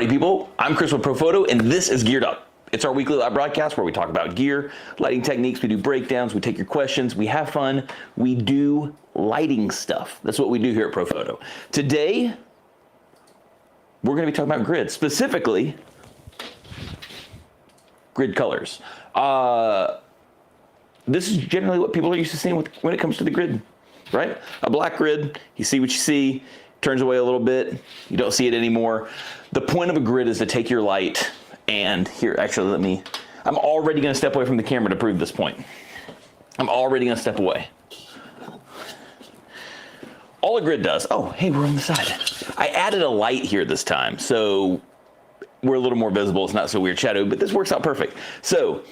people, I'm Chris with ProPhoto, and this is Geared Up. It's our weekly live broadcast where we talk about gear, lighting techniques, we do breakdowns, we take your questions, we have fun, we do lighting stuff. That's what we do here at ProPhoto. Today, we're gonna be talking about grid, specifically grid colors. This is generally what people are used to seeing when it comes to the grid, right? A black grid, you see what you see, turns away a little bit, you don't see it anymore. The point of a grid is to take your light and here, actually I'm already gonna step away from the camera to prove this point. I'm already gonna step away. All a grid does, oh, hey, we're on the side. I added a light here this time, so we're a little more visible, it's not so weird shadow, but this works out perfect. So,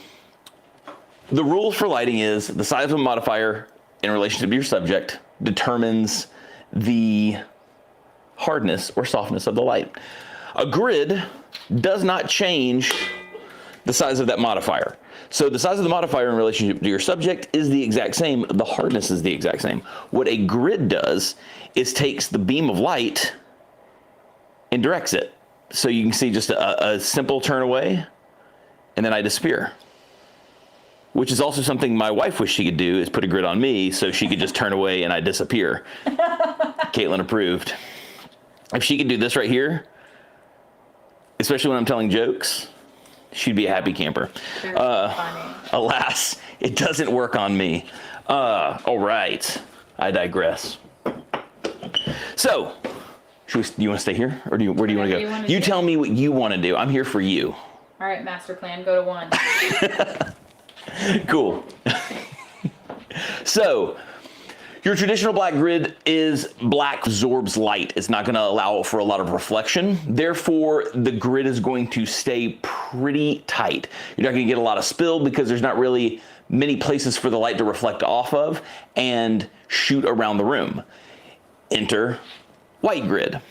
the rules for lighting is the size of a modifier in relationship to your subject determines the hardness or softness of the light. A grid does not change the size of that modifier. So the size of the modifier in relationship to your subject is the exact same, the hardness is the exact same. What a grid does is takes the beam of light and directs it. So you can see just a simple turn away and then I disappear. Which is also something my wife wished she could do, is put a grid on me so she could just turn away and I disappear. Caitlin approved. If she could do this right here, especially when I'm telling jokes, she'd be a happy camper. Alas, it doesn't work on me. All right, I digress. So, do you want to stay here, or where do you want to go? You tell me what you want to do. I'm here for you. All right, master plan, go to 1. Cool. So, your traditional black grid is black absorbs light. It's not going to allow for a lot of reflection. Therefore, the grid is going to stay pretty tight. You're not going to get a lot of spill because there's not really many places for the light to reflect off of and shoot around the room. Enter white grid.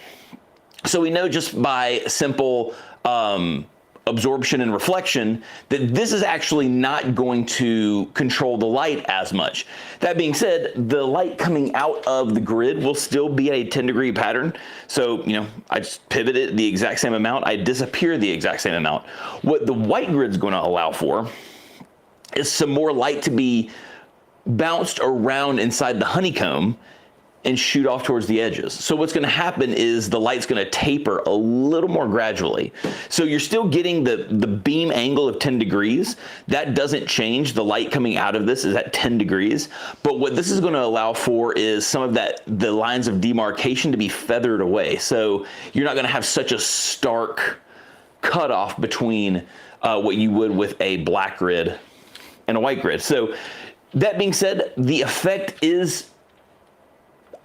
So we know just by simple absorption and reflection that this is actually not going to control the light as much. That being said, the light coming out of the grid will still be a 10-degree pattern. So, you know, I just pivot it the exact same amount, I disappear the exact same amount. What the white grid's going to allow for is some more light to be bounced around inside the honeycomb and shoot off towards the edges. So what's gonna happen is the light's gonna taper a little more gradually. So you're still getting the beam angle of 10 degrees. That doesn't change. The light coming out of this is at 10 degrees. But what this is gonna allow for is some of the lines of demarcation to be feathered away. So you're not gonna have such a stark cutoff between what you would with a black grid and a white grid. So that being said, the effect is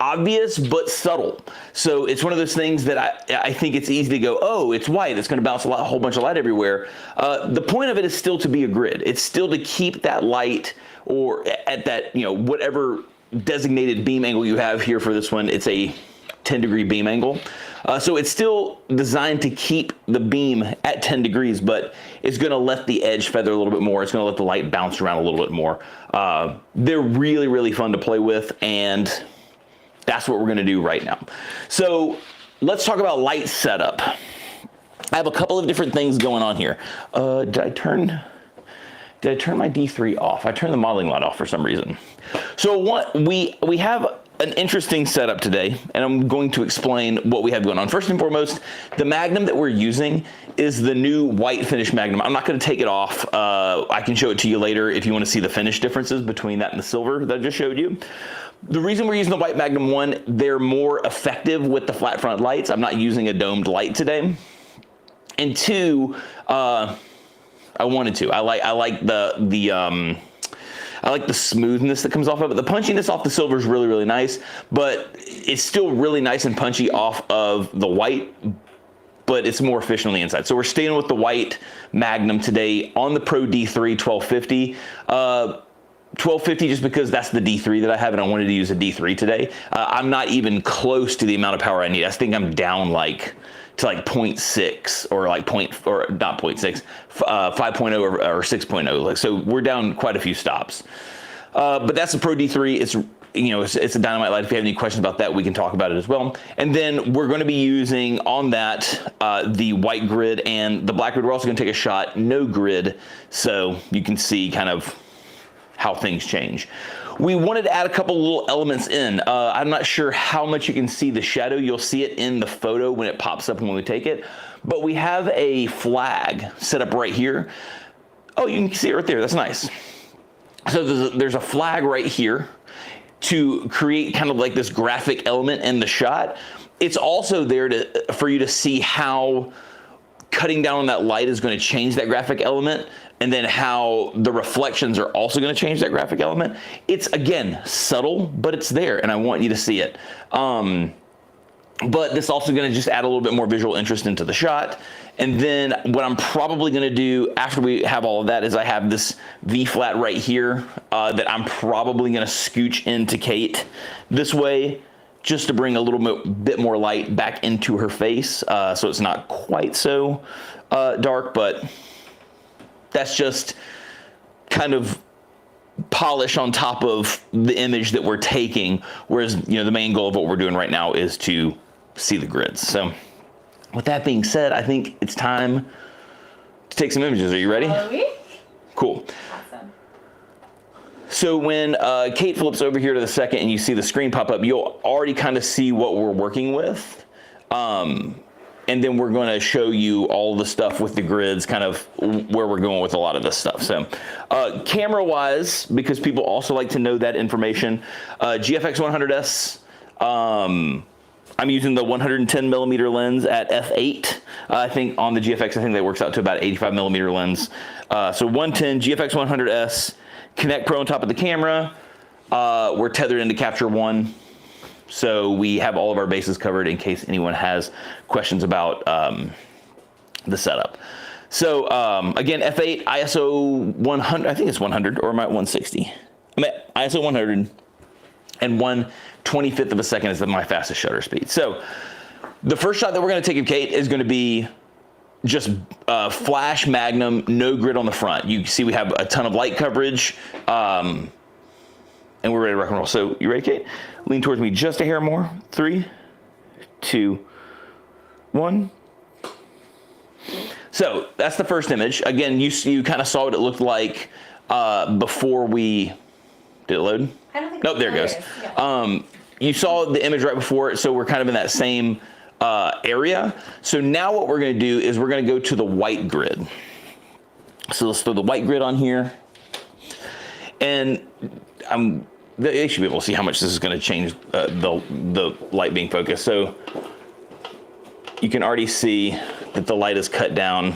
obvious but subtle. So it's one of those things that I think it's easy to go, oh, it's white, it's gonna bounce a whole bunch of light everywhere. The point of it is still to be a grid. It's still to keep that light or at that, you know, whatever designated beam angle you have here for this one, it's a 10-degree beam angle. So it's still designed to keep the beam at 10 degrees, but it's gonna let the edge feather a little bit more. It's gonna let the light bounce around a little bit more. They're really, really fun to play with, and that's what we're gonna do right now. So let's talk about light setup. I have a couple of different things going on here. Did I turn my D3 off? I turned the modeling light off for some reason. So we have an interesting setup today, and I'm going to explain what we have going on. First and foremost, the Magnum that we're using is the new white finish Magnum. I'm not gonna take it off. I can show it to you later if you wanna see the finish differences between that and the silver that I just showed you. The reason we're using the white Magnum, one, they're more effective with the flat front lights. I'm not using a domed light today. And two, I wanted to. I like the smoothness that comes off of it. The punchiness off the silver is really, really nice, but it's still really nice and punchy off of the white, but it's more efficient on the inside. So we're staying with the white Magnum today on the Pro D3 1250. 1250 just because that's the D3 that I have, and I wanted to use a D3 today. I'm not even close to the amount of power I need. I think I'm down to like 0.6 or not 0.6, 5.0 or 6.0. So we're down quite a few stops. But that's the Pro D3. It's it's a dynamite light. If you have any questions about that, we can talk about it as well. And then we're going to be using on that the white grid and the black grid. We're also going to take a shot no grid, so you can see kind of how things change. We wanted to add a couple little elements in. I'm not sure how much you can see the shadow. You'll see it in the photo when it pops up and when we take it. But we have a flag set up right here. Oh, you can see it right there. That's nice. So there's a flag right here to create kind of like this graphic element in the shot. It's also there for you to see how cutting down on that light is going to change that graphic element, and then how the reflections are also going to change that graphic element. It's, again, subtle, but it's there, and I want you to see it. But this is also going to just add a little bit more visual interest into the shot. And then what I'm probably going to do after we have all of that is I have this V flat right here that I'm probably going to scooch into Kate this way, just to bring a little bit more light back into her face, so it's not quite so dark, but that's just kind of polish on top of the image that we're taking, whereas the main goal of what we're doing right now is to see the grids. So with that being said, I think it's time to take some images. Are you ready? Are we? Cool. Awesome. So when Kate flips over here to the second and you see the screen pop up, you'll already kind of see what we're working with. And then we're going to show you all the stuff with the grids, kind of where we're going with a lot of this stuff. So camera wise, because people also like to know that information, GFX 100S, I'm using the 110 millimeter lens at f8. I think on the GFX, I think that works out to about 85 millimeter lens. So 110 GFX 100S, Connect Pro on top of the camera. We're tethered into Capture One, so we have all of our bases covered in case anyone has questions about the setup. So again, f8, ISO 100, I think it's 100, or am I at 160? I'm at ISO 100, and 1/25 of a second is my fastest shutter speed. So the first shot that we're going to take of Kate is going to be just flash magnum, no grid on the front. You see we have a ton of light coverage, and we're ready to rock and roll. So you ready, Kate? Lean towards me just a hair more. 3, 2, 1. So that's the first image. Again, you kind of saw what it looked like before we, did it load? I don't think. Nope, there it goes. Yeah. You saw the image right before it, so we're kind of in that same area. So now what we're going to do is we're going to go to the white grid. So let's throw the white grid on here, and they should be able to see how much this is going to change the light being focused. So you can already see that the light is cut down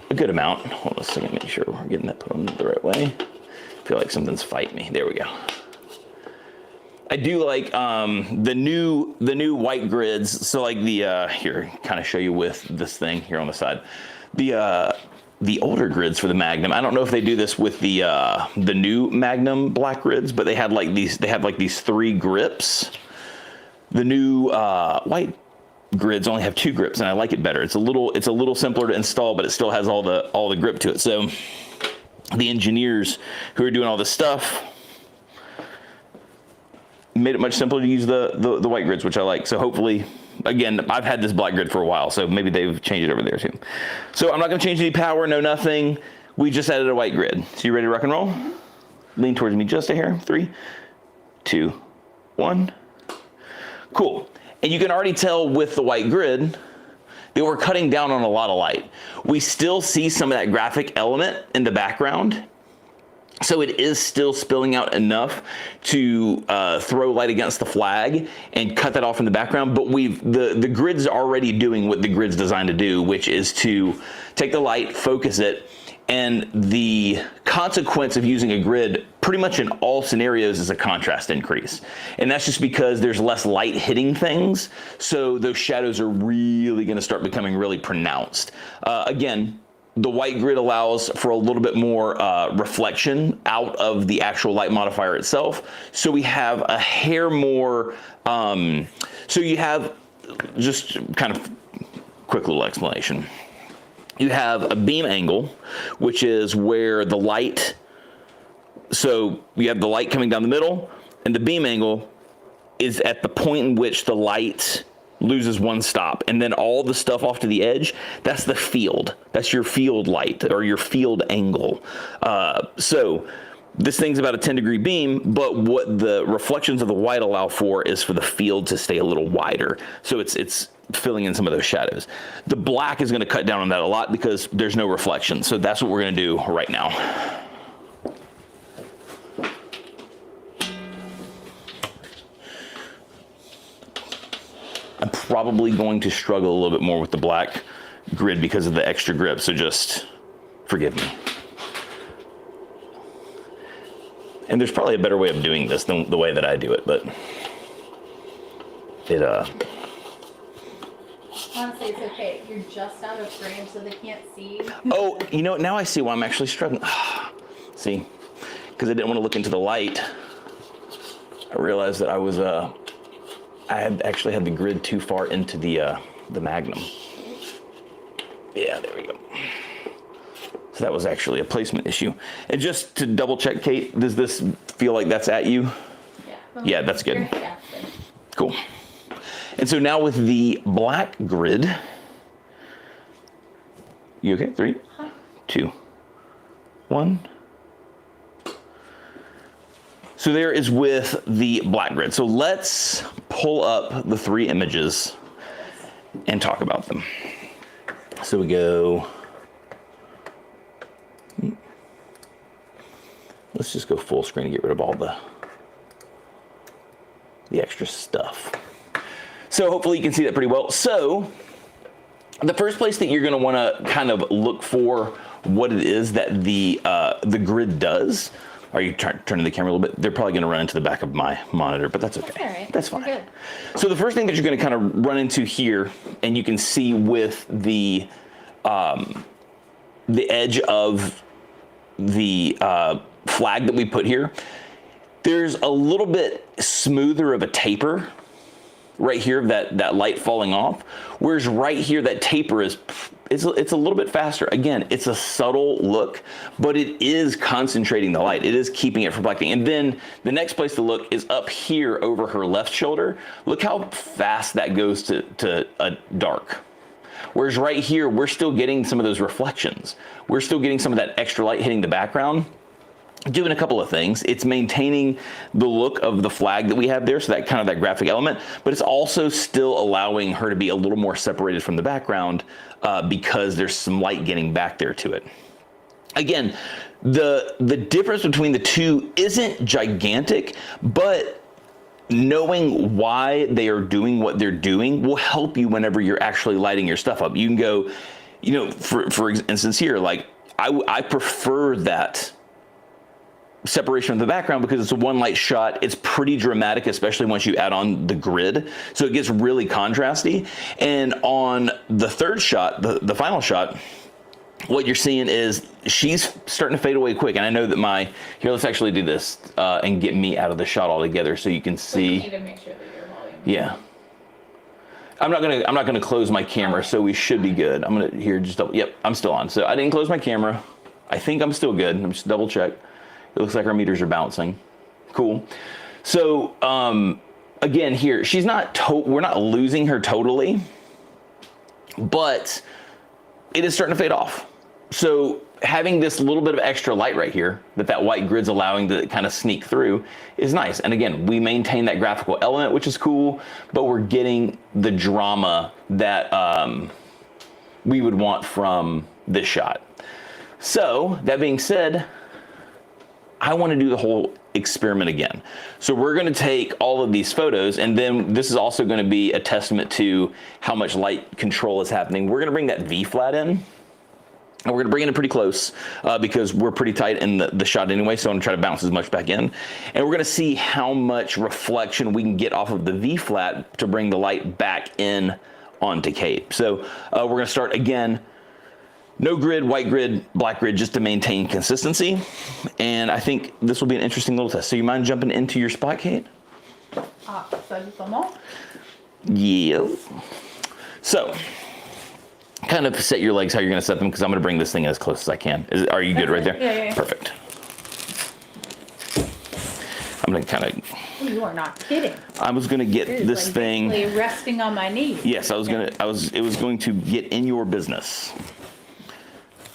a good amount. Hold on a second, make sure we're getting that put on the right way. I feel like something's fighting me. There we go. I do like the new white grids. So like the here, kind of show you with this thing here on the side. The older grids for the Magnum. I don't know if they do this with the new Magnum black grids, but they had like these. They have like these 3 grips. The new white grids only have 2 grips, and I like it better. It's a little simpler to install, but it still has all the grip to it. So the engineers who are doing all this stuff made it much simpler to use the white grids, which I like. So hopefully, again, I've had this black grid for a while, so maybe they've changed it over there too. So I'm not going to change any power, no nothing. We just added a white grid. So you ready to rock and roll? Lean towards me just a hair. 3, 2, 1. Cool. And you can already tell with the white grid that we're cutting down on a lot of light. We still see some of that graphic element in the background. So it is still spilling out enough to throw light against the flag and cut that off in the background. But the grid's already doing what the grid's designed to do, which is to take the light, focus it, and the consequence of using a grid pretty much in all scenarios is a contrast increase. And that's just because there's less light hitting things. So those shadows are really going to start becoming really pronounced. Again, the white grid allows for a little bit more reflection out of the actual light modifier itself. So we have a hair more, so you have, just kind of quick little explanation. You have a beam angle, which is where the light, so you have the light coming down the middle, And the beam angle is at the point in which the light loses one stop. And then all the stuff off to the edge, that's the field. That's your field light or your field angle. So this thing's about a 10-degree beam, but what the reflections of the white allow for is for the field to stay a little wider. So it's filling in some of those shadows. The black is going to cut down on that a lot because there's no reflection. So that's what we're going to do right now. I'm probably going to struggle a little bit more with the black grid because of the extra grip, so just forgive me. And there's probably a better way of doing this than the way that I do it, but Honestly, it's okay. You're just out of frame, so they can't see. Oh, you know what? Now I see why I'm actually struggling. See, because I didn't want to look into the light. I realized that I had actually had the grid too far into the Magnum. Yeah, there we go. So that was actually a placement issue. And just to double check, Kate, does this feel like that's at you? Yeah. Yeah, that's good. Cool. And so now with the black grid, you okay? 3, 2, 1. So there is with the black grid. So let's pull up the 3 images and talk about them. So we go, let's just go full screen and get rid of all the extra stuff. So hopefully you can see that pretty well. So the first place that you're going to want to kind of look for what it is that the grid does. Are you turning the camera a little bit? They're probably going to run into the back of my monitor, but that's okay. That's all right. That's fine. Good. So the first thing that you're going to kind of run into here, and you can see with the edge of the flag that we put here, there's a little bit smoother of a taper right here of that light falling off, whereas right here that taper it's a little bit faster. Again, it's a subtle look, but it is concentrating the light. It is keeping it from reflecting. And then the next place to look is up here over her left shoulder. Look how fast that goes to a dark. Whereas right here, we're still getting some of those reflections. We're still getting some of that extra light hitting the background. Doing a couple of things. It's maintaining the look of the flag that we have there, so that kind of that graphic element, but it's also still allowing her to be a little more separated from the background because there's some light getting back there to it. Again, the difference between the two isn't gigantic, but knowing why they are doing what they're doing will help you whenever you're actually lighting your stuff up. You can go, you know, for instance here, like I prefer that separation of the background because it's a one light shot. It's pretty dramatic, especially once you add on the grid. So it gets really contrasty. And on the third shot, the final shot, what you're seeing is she's starting to fade away quick. And I know that here, let's actually do this and get me out of the shot altogether so you can see. You need to make sure that your volume. Yeah. I'm not gonna close my camera, so we should be good. I'm gonna just double, yep, I'm still on. So I didn't close my camera. I think I'm still good. I'm just double check. It looks like our meters are bouncing. Cool. So again, here, we're not losing her totally, but it is starting to fade off. So having this little bit of extra light right here that white grid's allowing to kind of sneak through is nice. And again, we maintain that graphical element, which is cool, but we're getting the drama that we would want from this shot. So that being said, I want to do the whole experiment again. So we're going to take all of these photos, and then this is also going to be a testament to how much light control is happening. We're going to bring that V flat in, and we're going to bring it in pretty close because we're pretty tight in the shot anyway, so I'm going to try to bounce as much back in. And we're going to see how much reflection we can get off of the V flat to bring the light back in onto Kate. So we're going to start again. No grid, white grid, black grid, just to maintain consistency. And I think this will be an interesting little test. So you mind jumping into your spot, Kate? Yeah. So, kind of set your legs how you're going to set them because I'm going to bring this thing as close as I can. Are you good right there? Yeah. Perfect. I'm gonna kind of. Oh, you are not kidding. I was gonna get It is this like thing. basically resting on my knees. Yes, I was gonna. It was going to get in your business.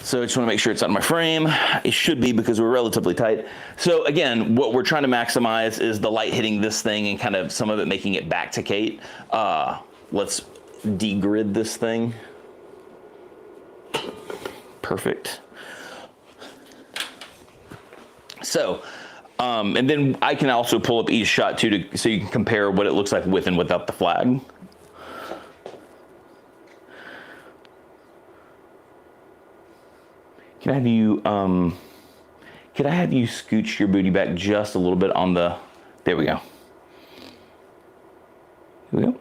So I just want to make sure it's on my frame. It should be because we're relatively tight. So again, what we're trying to maximize is the light hitting this thing and kind of some of it making it back to Kate. Let's degrid this thing. Perfect. So, and then I can also pull up each shot too, so you can compare what it looks like with and without the flag. Can I have you scooch your booty back just a little bit on the, there we go. Here we go.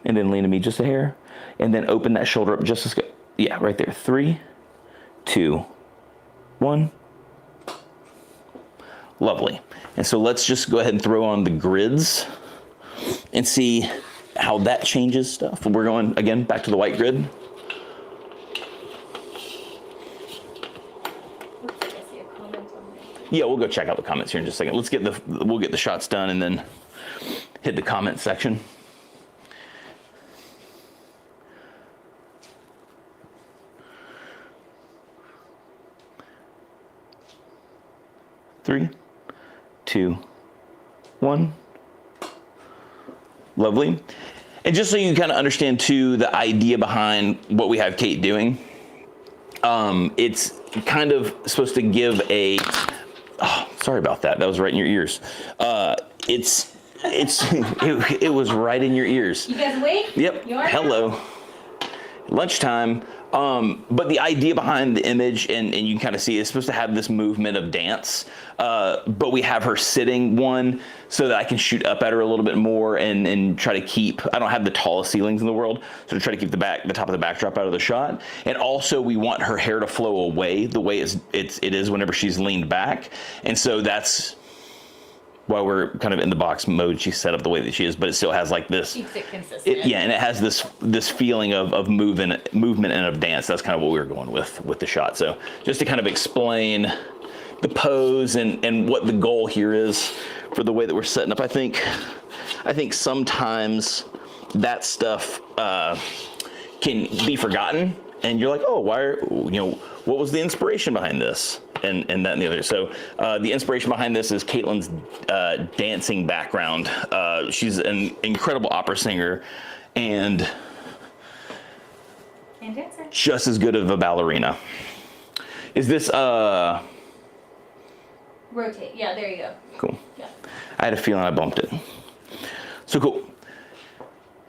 And then lean to me just a hair. And then open that shoulder up just as, yeah, right there. 3, 2, 1. Lovely. And so let's just go ahead and throw on the grids and see how that changes stuff. We're going, again, back to the white grid. Yeah, we'll go check out the comments here in just a second. Let's get we'll get the shots done and then hit the comment section. Three, 2, 1. Lovely. And just so you kind of understand too, the idea behind what we have Kate doing, it's kind of supposed to give a, oh, sorry about that. That was right in your ears. It was right in your ears. You guys awake? Yep. Hello. Lunchtime. But the idea behind the image, and you can kind of see, it's supposed to have this movement of dance. But we have her sitting one so that I can shoot up at her a little bit more and try to keep, I don't have the tallest ceilings in the world, so to try to keep the top of the backdrop out of the shot. And also we want her hair to flow away the way it is whenever she's leaned back. And so that's why we're kind of in the box mode. She's set up the way that she is, but it still has like this. Keeps it consistent. Yeah, and it has this feeling of movement and of dance. That's kind of what we were going with the shot. So just to kind of explain the pose and what the goal here is for the way that we're setting up. I think sometimes that stuff can be forgotten, and you're like, oh, what was the inspiration behind this? And that and the other. So the inspiration behind this is Caitlin's dancing background. She's an incredible opera singer and dancer. Just as good of a ballerina. Is this rotate? Yeah, there you go. Cool. Yeah. I had a feeling I bumped it. So cool.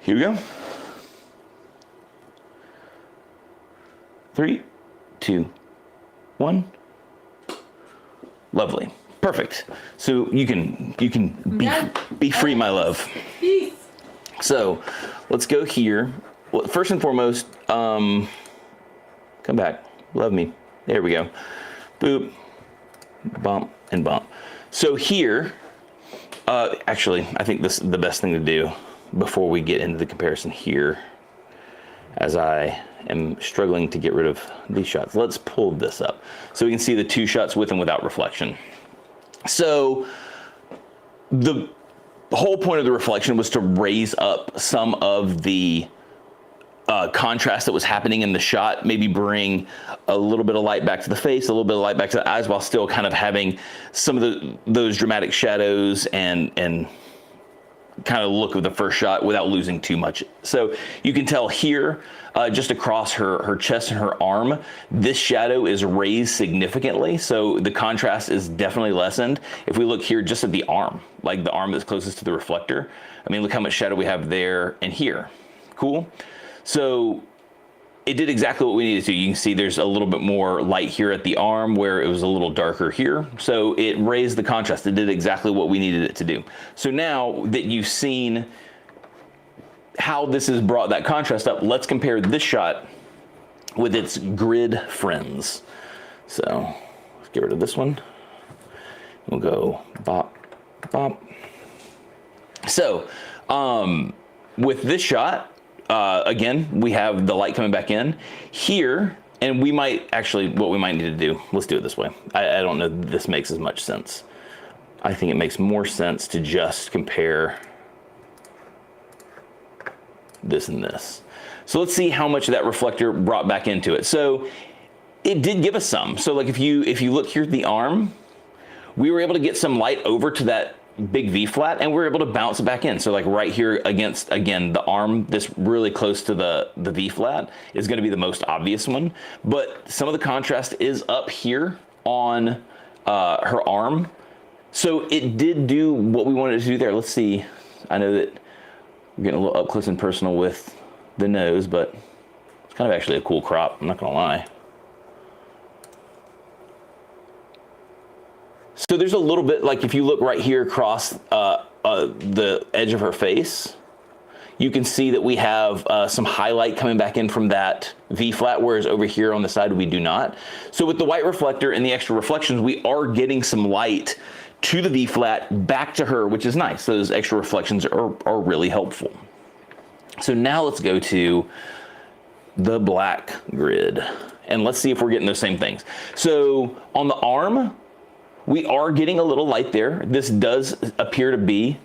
Here we go. 3, 2, 1. Lovely. Perfect. So you can be free, my love. Peace. So let's go here. Well, first and foremost, come back. Love me. There we go. Boop, bump, and bump. So here, actually, I think this is the best thing to do before we get into the comparison here, as I am struggling to get rid of these shots. Let's pull this up so we can see the 2 shots with and without reflection. So the whole point of the reflection was to raise up some of the contrast that was happening in the shot, maybe bring a little bit of light back to the face, a little bit of light back to the eyes, while still kind of having some of those dramatic shadows and kind of look of the first shot without losing too much. So you can tell here, just across her chest and her arm, this shadow is raised significantly. So the contrast is definitely lessened. If we look here just at the arm, like the arm that's closest to the reflector, I mean, look how much shadow we have there and here. Cool. So it did exactly what we needed to. You can see there's a little bit more light here at the arm where it was a little darker here. So it raised the contrast. It did exactly what we needed it to do. So now that you've seen how this has brought that contrast up, let's compare this shot with its grid friends. So let's get rid of this one. We'll go bop, bop. So with this shot, again, we have the light coming back in here, and we might actually, what we might need to do, let's do it this way. I don't know if this makes as much sense. I think it makes more sense to just compare this and this. So let's see how much that reflector brought back into it. So it did give us some. So like if you look here at the arm, we were able to get some light over to that big V flat, and we were able to bounce it back in. So like right here against, again, the arm, this really close to the V flat is gonna be the most obvious one. But some of the contrast is up here on her arm. So it did do what we wanted it to do there. Let's see. I know that we're getting a little up close and personal with the nose, but it's kind of actually a cool crop, I'm not gonna lie. So there's a little bit, like if you look right here across the edge of her face, you can see that we have some highlight coming back in from that V flat, whereas over here on the side we do not. So with the white reflector and the extra reflections, we are getting some light to the V flat back to her, which is nice. Those extra reflections are really helpful. So now let's go to the black grid and let's see if we're getting those same things. So on the arm, we are getting a little light there. This does appear to be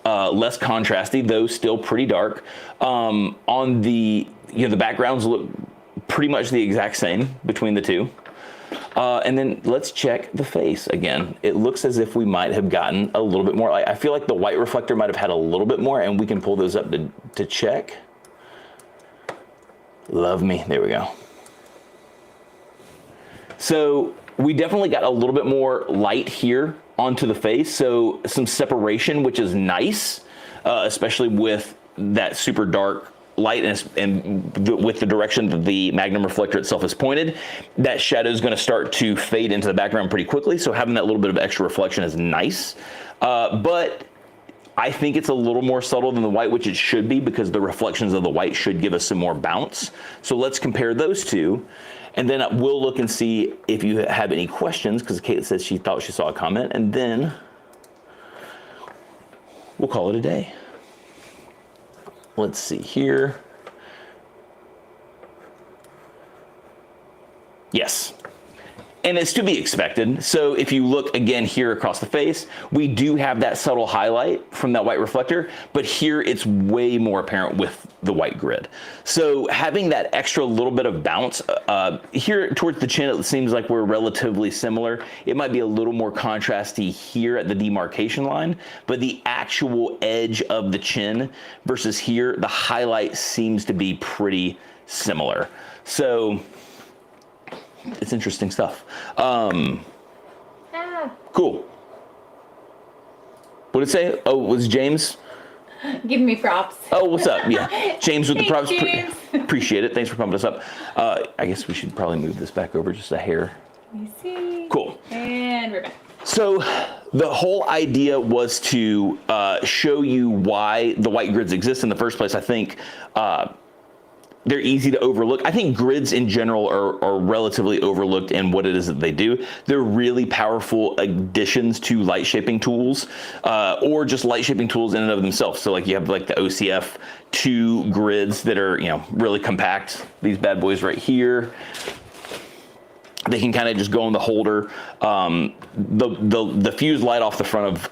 less contrasty, though still pretty dark. On the, the backgrounds look pretty much the exact same between the two. And then let's check the face again. It looks as if we might have gotten a little bit more. I feel like the white reflector might have had a little bit more, and we can pull those up to check. Love me, there we go. So we definitely got a little bit more light here onto the face. So some separation, which is nice, especially with that super dark light and with the direction that the Magnum reflector itself is pointed, that shadow is going to start to fade into the background pretty quickly. So having that little bit of extra reflection is nice. But I think it's a little more subtle than the white, which it should be, because the reflections of the white should give us some more bounce. So let's compare those two. And then we'll look and see if you have any questions, because Kate says she thought she saw a comment, and then we'll call it a day. Let's see here. Yes. And it's to be expected. So if you look again here across the face, we do have that subtle highlight from that white reflector, but here it's way more apparent with the white grid. So having that extra little bit of bounce here towards the chin, it seems like we're relatively similar. It might be a little more contrasty here at the demarcation line, but the actual edge of the chin versus here, the highlight seems to be pretty similar. So it's interesting stuff. Cool. What did it say? Oh, was James? Giving me props. Oh, what's up? Yeah, James with the props. James. Appreciate it. Thanks for pumping us up. I guess we should probably move this back over just a hair. Let me see. Cool. And we're back. So the whole idea was to show you why the white grids exist in the first place. I think they're easy to overlook. I think grids in general are relatively overlooked in what it is that they do. They're really powerful additions to light shaping tools, or just light shaping tools in and of themselves. So like you have like the OCF 2 grids that are, really compact. These bad boys right here. They can kind of just go in the holder. The fused light off the front of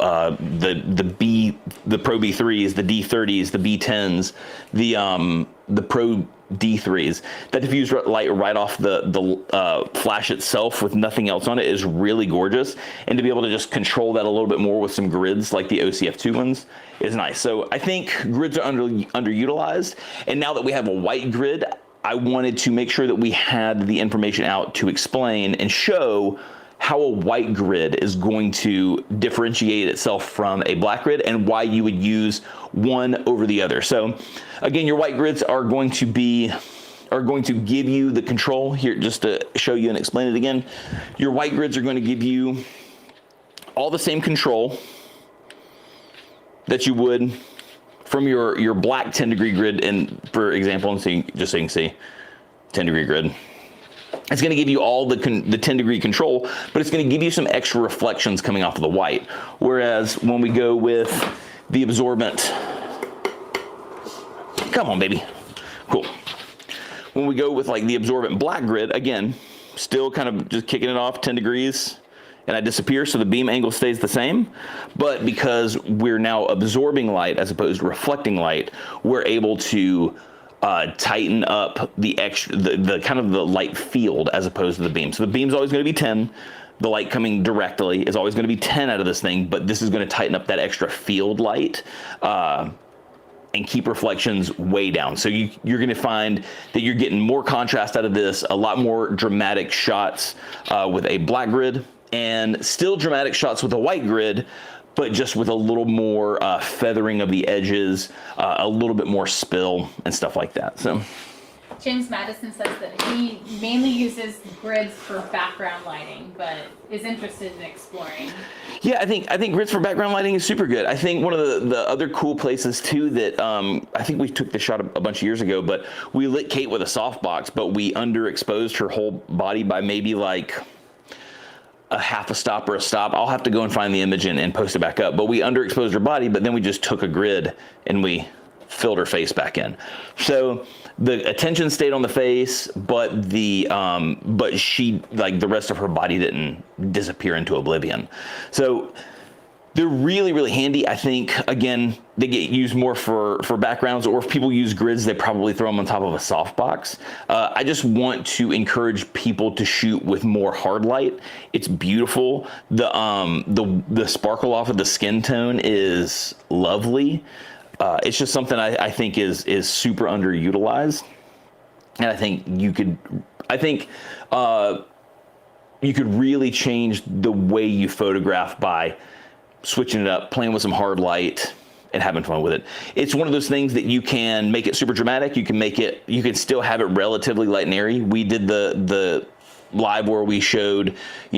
the Pro B3s, the D30s, the B10s, the Pro D3s. That diffused light right off the flash itself with nothing else on it is really gorgeous. And to be able to just control that a little bit more with some grids like the OCF2 ones is nice. So I think grids are underutilized. And now that we have a white grid, I wanted to make sure that we had the information out to explain and show how a white grid is going to differentiate itself from a black grid and why you would use one over the other. So again, your white grids are going to give you the control here. Just to show you and explain it again, your white grids are going to give you all the same control that you would from your black 10-degree grid, and for example, and so just so you can see, 10-degree grid. It's going to give you all the 10-degree control, but it's going to give you some extra reflections coming off of the white. Whereas when we go with the absorbent, come on, baby, cool. When we go with like the absorbent black grid, again, still kind of just kicking it off 10 degrees, and I disappear, so the beam angle stays the same. But because we're now absorbing light as opposed to reflecting light, we're able to tighten up the extra, the kind of the light field as opposed to the beam. So the beam's always going to be 10. The light coming directly is always going to be 10 out of this thing, but this is going to tighten up that extra field light and keep reflections way down. So you're going to find that you're getting more contrast out of this, a lot more dramatic shots with a black grid, and still dramatic shots with a white grid, but just with a little more feathering of the edges, a little bit more spill and stuff like that. So James Madison says that he mainly uses grids for background lighting, but is interested in exploring. Yeah, I think grids for background lighting is super good. I think one of the other cool places too that I think we took the shot a bunch of years ago, but we lit Kate with a softbox, but we underexposed her whole body by maybe like a half a stop or a stop. I'll have to go and find the image and post it back up. But we underexposed her body, but then we just took a grid and we filled her face back in. So the attention stayed on the face, but but she, like, the rest of her body didn't disappear into oblivion. So they're really, really handy. I think, again, they get used more for backgrounds, or if people use grids, they probably throw them on top of a softbox. I just want to encourage people to shoot with more hard light. It's beautiful. The sparkle off of the skin tone is lovely. It's just something I think is super underutilized, and I think you could really change the way you photograph by switching it up, playing with some hard light, and having fun with it. It's one of those things that you can make it super dramatic. You can still have it relatively light and airy. We did the live where we showed,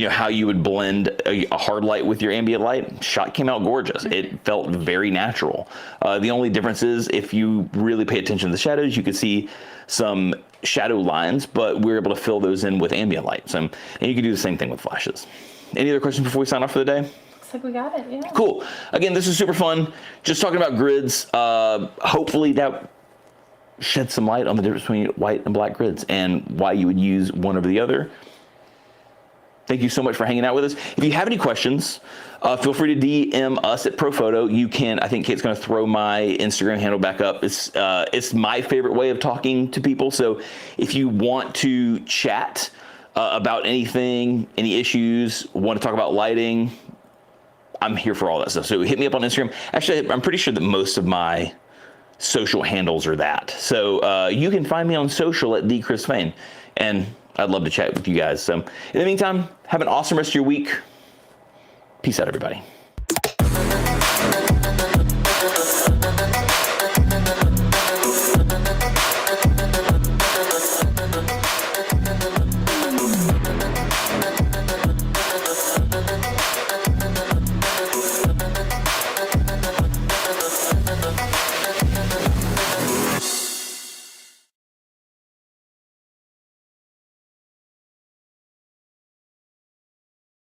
how you would blend a hard light with your ambient light. Shot came out gorgeous. It felt very natural. The only difference is if you really pay attention to the shadows, you could see some shadow lines, but we were able to fill those in with ambient light. So, and you can do the same thing with flashes. Any other questions before we sign off for the day? Looks like we got it, yeah. Cool. Again, this is super fun. Just talking about grids. Hopefully that shed some light on the difference between white and black grids and why you would use one over the other. Thank you so much for hanging out with us. If you have any questions, feel free to DM us at ProPhoto. You can, I think Kate's going to throw my Instagram handle back up. It's my favorite way of talking to people. So if you want to chat about anything, any issues, want to talk about lighting, I'm here for all that stuff. So hit me up on Instagram. Actually, I'm pretty sure that most of my social handles are that. So you can find me on social at @ChrisFain, and I'd love to chat with you guys. So in the meantime, have an awesome rest of your week. Peace out, everybody.